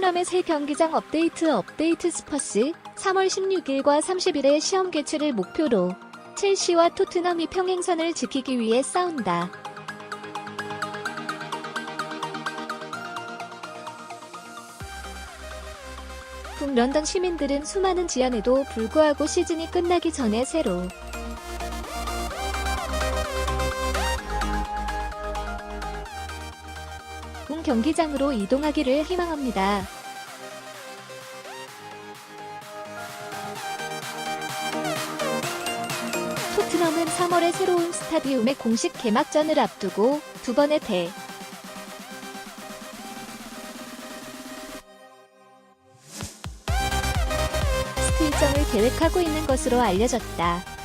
토트넘의 새 경기장 업데이트 스퍼스 3월 16일과 30일에 시험 개최를 목표로 첼시와 토트넘이 평행선을 지키기 위해 싸운다. 북런던 시민들은 수많은 지연에도 불구하고 시즌이 끝나기 전에 새로 본 경기장으로 이동하기를 희망합니다. 토트넘은 3월에 새로운 스타디움의 공식 개막전을 앞두고 두 번의 테스트 일정을 계획하고 있는 것으로 알려졌다.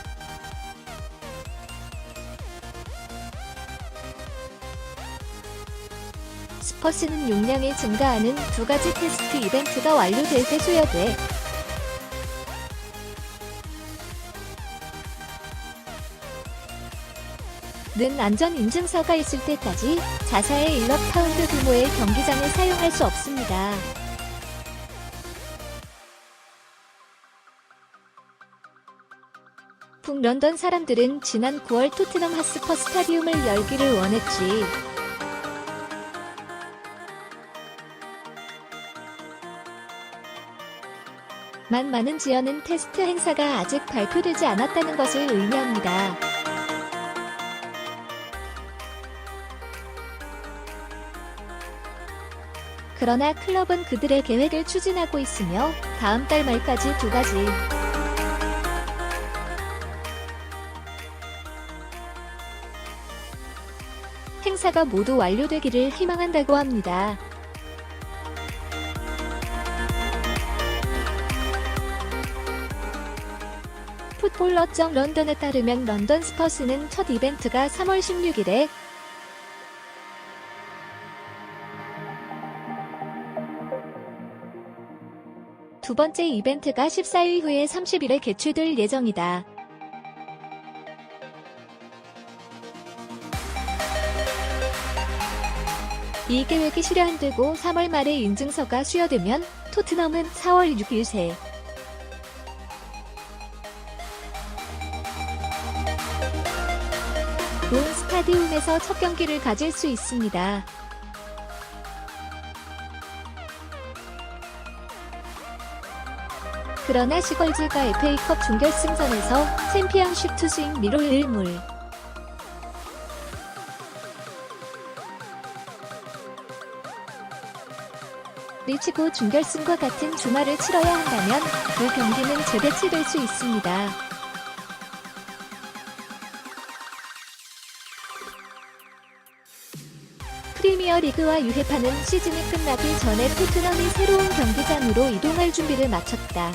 스퍼스는 용량이 증가하는 두 가지 테스트 이벤트가 완료될 때 수여돼 는 안전 인증서가 있을 때까지 자사의 1억 파운드 규모의 경기장을 사용할 수 없습니다. 북런던 사람들은 지난 9월 토트넘 핫스퍼 스타디움을 열기를 원했지. 많은 지연은 테스트 행사가 아직 발표되지 않았다는 것을 의미합니다. 그러나 클럽은 그들의 계획을 추진하고 있으며 다음 달 말까지 두 가지 행사가 모두 완료되기를 희망한다고 합니다. 풋볼러.런던에 따르면 런던 스퍼스는 첫 이벤트가 3월 16일에 두 번째 이벤트가 14일 후에 30일에 개최될 예정이다. 이 계획이 실현되고 3월 말에 인증서가 수여되면 토트넘은 4월 6일 새 본 스타디움에서 첫 경기를 가질 수 있습니다. 그러나 시걸즈가 FA컵 준결승전에서 챔피언십 투수인 미롤 일물 리치고 준결승과 같은 주말을 치러야 한다면 그 경기는 재배치될 수 있습니다. 프리미어 리그와 유해파는 시즌이 끝나기 전에 토트넘이 새로운 경기장으로 이동할 준비를 마쳤다.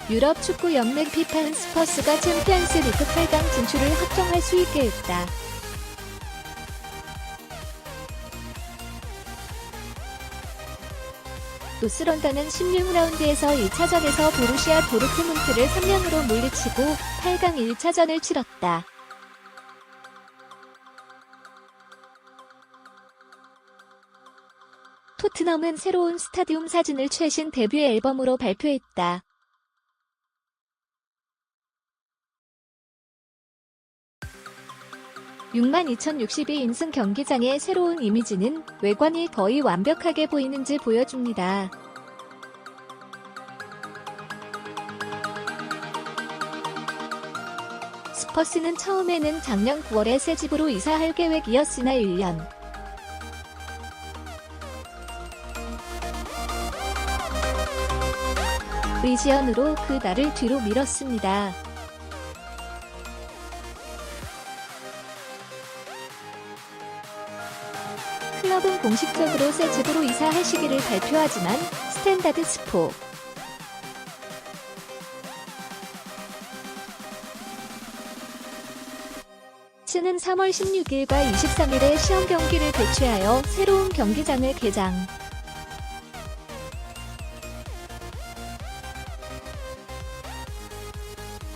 유럽 축구 연맹 FIFA는 스퍼스가 챔피언스 리그 8강 진출을 확정할 수 있게 했다. 노스런던은 16라운드에서 1차전에서 보루시아 도르트문트를 3-0으로 물리치고 8강 1차전을 치렀다. 토트넘은 새로운 스타디움 사진을 최신 데뷔 앨범으로 발표했다. (62,062인승) 경기장의 새로운 이미지는 외관이 거의 완벽하게 보이는지 보여줍니다. 스퍼스는 처음에는 작년 9월에 새 집으로 이사할 계획이었으나 1년 의지연으로 그 날을 뒤로 미뤘습니다. 클럽은 공식적으로 새 집으로 이사할 시기를 발표하지만 스탠다드 스포 츠는 3월 16일과 23일에 시험 경기를 개최하여 새로운 경기장을 개장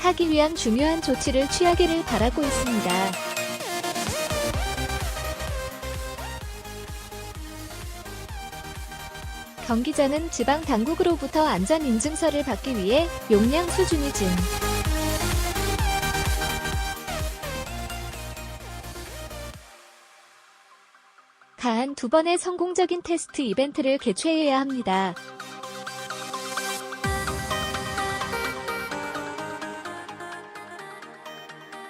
하기 위한 중요한 조치를 취하기를 바라고 있습니다. 경기자는 지방 당국으로부터 안전 인증서를 받기 위해 용량 수준이 증. 가한 2번의 성공적인 테스트 이벤트를 개최해야 합니다.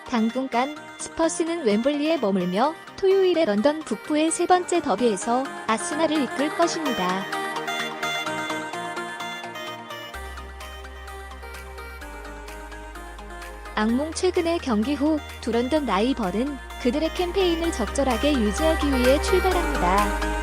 당분간 스퍼스는 웸블리에 머물며 토요일에 런던 북부의 3번째 더비에서 아스날을 이끌 것입니다. 악몽 최근의 경기 후 두 런던 라이벌은 그들의 캠페인을 적절하게 유지하기 위해 출발합니다.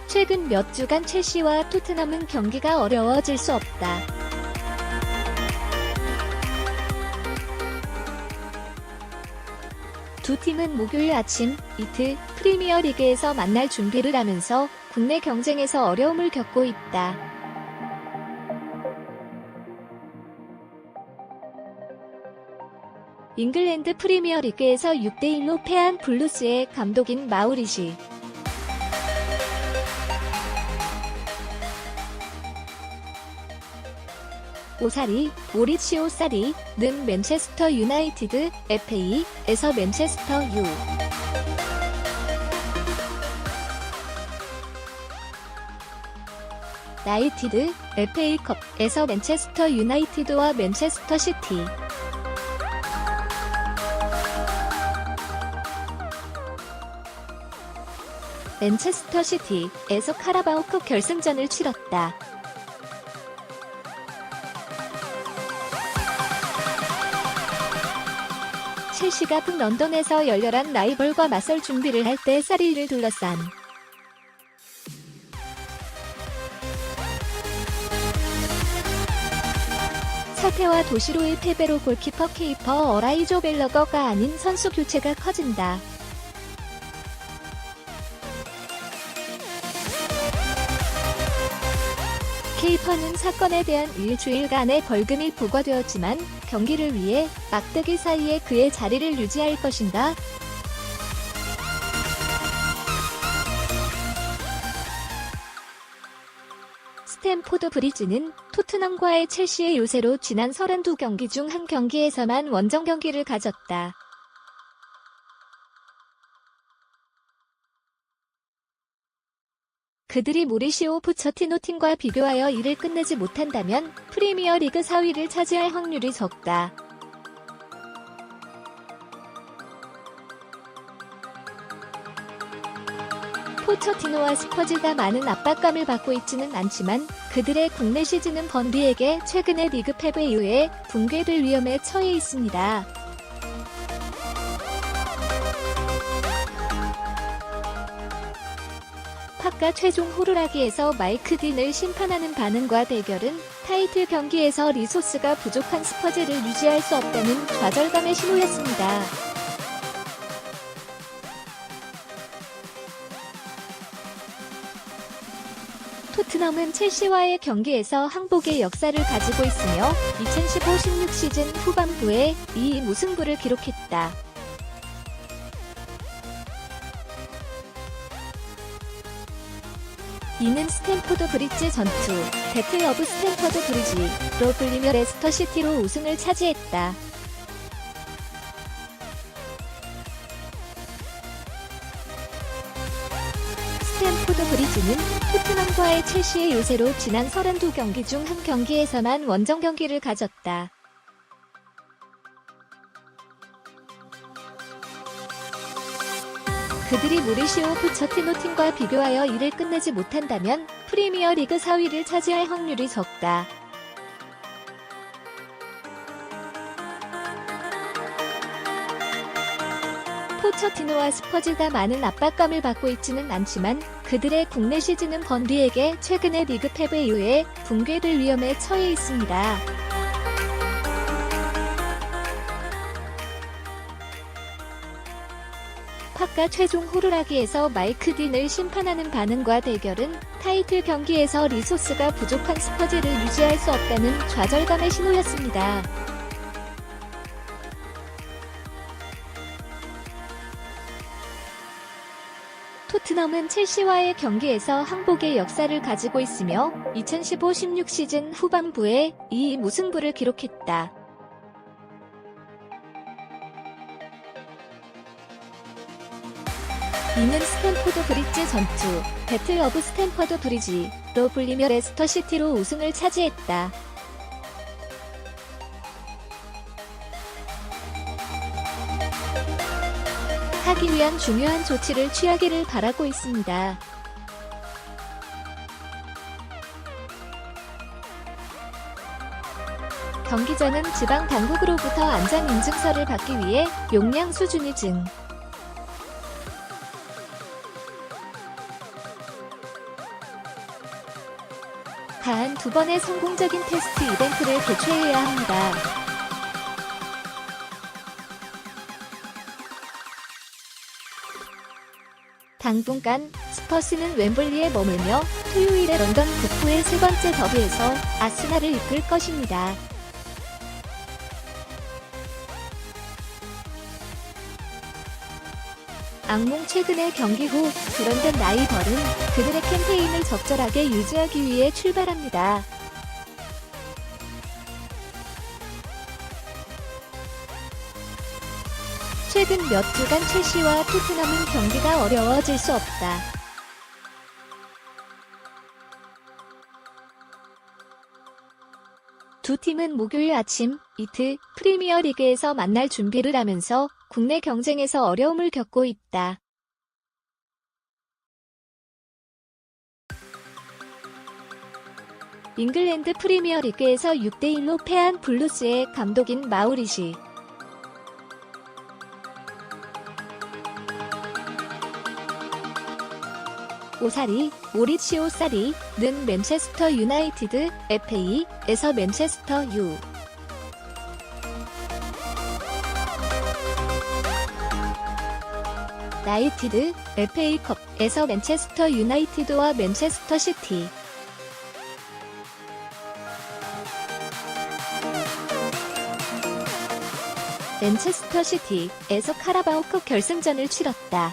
최근 몇 주간 첼시와 토트넘은 경기가 어려워질 수 없다. 두 팀은 목요일 아침 이틀 프리미어리그에서 만날 준비를 하면서 국내 경쟁에서 어려움을 겪고 있다. 잉글랜드 프리미어리그에서 6대1로 패한 블루스의 감독인 마우리시 오사리, 모리치오 사리는 맨체스터 유나이티드 FA에서 맨체스터 유. 나이티드 FA컵에서 맨체스터 유나이티드와 맨체스터 시티. 맨체스터 시티에서 카라바오컵 결승전을 치렀다. 첼시가 북런던에서 열렬한 라이벌과 맞설 준비를 할 때 사리를 둘러싼 사태와 도시로의 패배로 골키퍼 케이퍼 어라이조 벨러거가 아닌 선수 교체가 커진다. 케이퍼는 사건에 대한 일주일간의 벌금이 부과되었지만 경기를 위해 막대기 사이에 그의 자리를 유지할 것인가? 스탬포드 브리지는 토트넘과의 첼시의 요새로 지난 32경기 중 한 경기에서만 원정 경기를 가졌다. 그들이 모리시오 포체티노 팀과 비교하여 이를 끝내지 못한다면 프리미어리그 4위를 차지할 확률이 적다. 포체티노와 스퍼즈가 많은 압박감을 받고 있지는 않지만 그들의 국내 시즌은 번비에게 최근의 리그 패배 이후에 붕괴될 위험에 처해 있습니다. 파카 최종 호루라기에서 마이크 딘을 심판하는 반응과 대결은 타이틀 경기에서 리소스가 부족한 스퍼즈를 유지할 수 없다는 좌절감의 신호였습니다. 토트넘은 첼시와의 경기에서 항복의 역사를 가지고 있으며 2015-16 시즌 후반부에 2위 무승부를 기록했다. 이는 스탬포드 브리지 전투, 배틀 오브 스탬퍼드 브리지로 불리며 레스터 시티로 우승을 차지했다. 스탬포드 브리지는 토트넘과의 첼시의 요새로 지난 32경기 중 한 경기에서만 원정 경기를 가졌다. 그들이 모리시오 포체티노 팀과 비교하여 이를 끝내지 못한다면 프리미어리그 4위를 차지할 확률이 적다. 포체티노와 스퍼즈가 많은 압박감을 받고 있지는 않지만 그들의 국내 시즌은 번비에게 최근의 리그 패배 이후에 붕괴될 위험에 처해 있습니다. 파카 최종 호루라기에서 마이크 딘을 심판하는 반응과 대결은 타이틀 경기에서 리소스가 부족한 스퍼즈를 유지할 수 없다는 좌절감의 신호였습니다. 토트넘은 첼시와의 경기에서 항복의 역사를 가지고 있으며 2015-16 시즌 후반부에 2위 무승부를 기록했다. 이는 스탠포드 브리지 전투, 배틀 오브 스탠퍼드 브리지로 불리며 레스터 시티로 우승을 차지했다. 하기 위한 중요한 조치를 취하기를 바라고 있습니다. 경기 전은 지방 당국으로부터 안장 인증서를 받기 위해 용량 수준이 증. 단 2번의 성공적인 테스트 이벤트를 개최해야 합니다. 당분간 스퍼스는 웸블리에 머물며 토요일에 런던 북부의 세 번째 더비에서 아스날을 이끌 것입니다. 악몽 최근의 경기 후 불현된 라이벌은 그들의 캠페인을 적절하게 유지하기 위해 출발합니다. 최근 몇 주간 첼시와 토트넘은 경기가 어려워질 수 없다. 두 팀은 목요일 아침 이트 프리미어리그에서 만날 준비를 하면서 국내 경쟁에서 어려움을 겪고 있다. 잉글랜드 프리미어리그에서 6대1로 패한 블루스의 감독인 마우리시 오사리, 모리치오 사리는 맨체스터 유나이티드 FA에서 맨체스터 유 나이티드 FA컵에서 맨체스터 유나이티드와 맨체스터 시티 맨체스터 시티에서 카라바오컵 결승전을 치렀다.